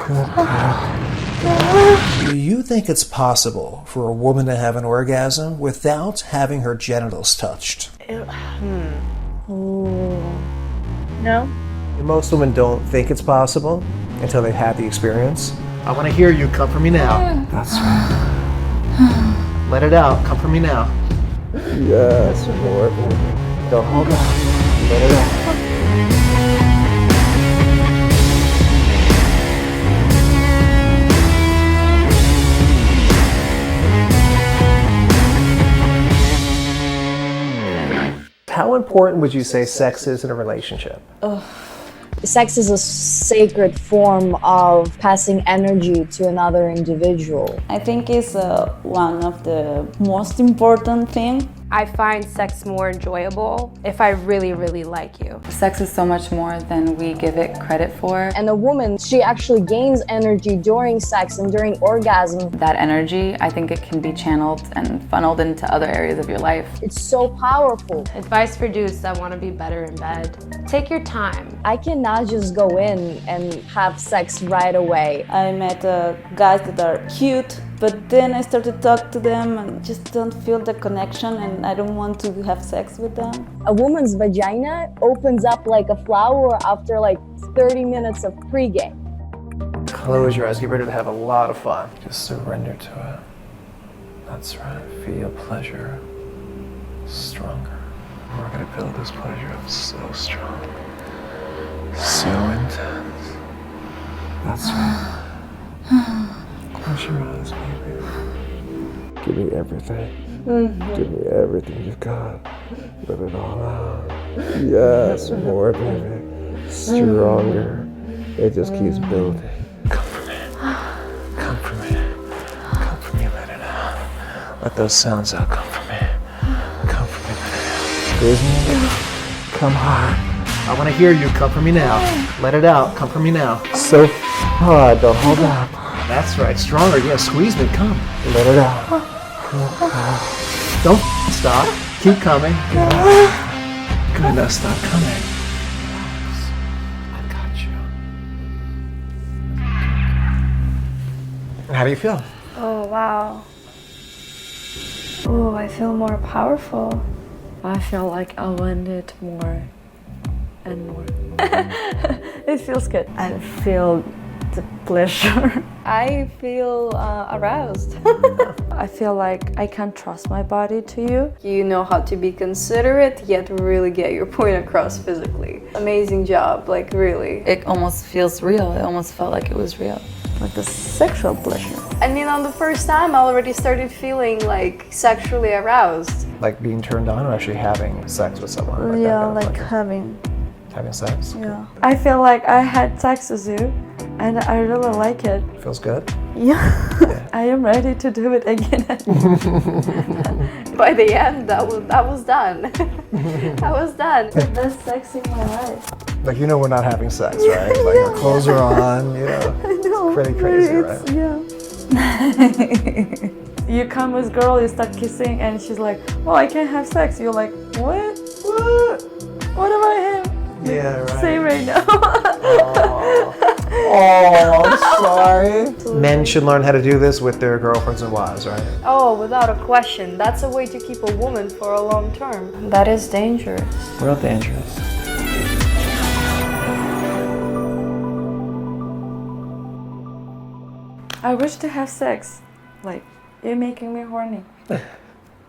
Do you think it's possible for a woman to have an orgasm without having her genitals touched? No. Most women don't think it's possible until they've had the experience. I want to hear you. Come for me now. That's right. Let it out. Come for me now. Yes, more. Don't hold on. Let it out. How important would you say sex is in a relationship? Sex is a sacred form of passing energy to another individual. I think it's one of the most important things. I find sex more enjoyable if I really, really like you. Sex is so much more than we give it credit for. And a woman, she actually gains energy during sex and during orgasm. That energy, I think it can be channeled and funneled into other areas of your life. It's so powerful. Advice for dudes that want to be better in bed. Take your time. I cannot just go in and have sex right away. I met guys that are cute, but then I started to talk to them and just don't feel the connection and I don't want to have sex with them. A woman's vagina opens up like a flower after like 30 minutes of pregame. Close your eyes. Get ready to have a lot of fun. Just surrender to it. That's right. Feel pleasure stronger. We're going to build this pleasure up so strong. So intense. That's right. Close your eyes, baby. Give me everything. Give me everything you've got. Let it all out. Yes, more, baby. Stronger. It just keeps building. Come for me. Come for me. Come for me. Let it out. Let those sounds out. Come for me. Come for me. Let it out. Squeeze me. Come hard. I want to hear you. Come for me now. Let it out. Come for me now. So hard. Don't hold up. That's right. Stronger. Yeah, squeeze me. Come. Let it out. Don't stop. Keep coming. Good. Now stop coming. I got you. How do you feel? Oh, wow. Oh, I feel more powerful. I feel like I want it more and more. It feels good. I feel the pleasure. I feel aroused. I feel like I can trust my body to you. You know how to be considerate, yet really get your point across physically. Amazing job, like really. It almost feels real. It almost felt like it was real. Like the sexual pleasure. I mean, on the first time, I already started feeling like sexually aroused. Like being turned on or actually having sex with someone? Yeah, like having sex? Yeah. I feel like I had sex with you and I really like it. Feels good? Yeah. I am ready to do it again. By the end, that was done. That was done. The best sex in my life. Like, you know we're not having sex, right? Like, our clothes are on, you know. I know. It's pretty crazy, right? Yeah. You come with girl, you start kissing, and she's like, "Oh, I can't have sex." You're like, "What? What? What about him?" Yeah, right. Say right now. Oh, I'm sorry. Men should learn how to do this with their girlfriends and wives, right? Oh, without a question. That's a way to keep a woman for a long term. That is dangerous. Real dangerous. I wish to have sex. Like, you're making me horny.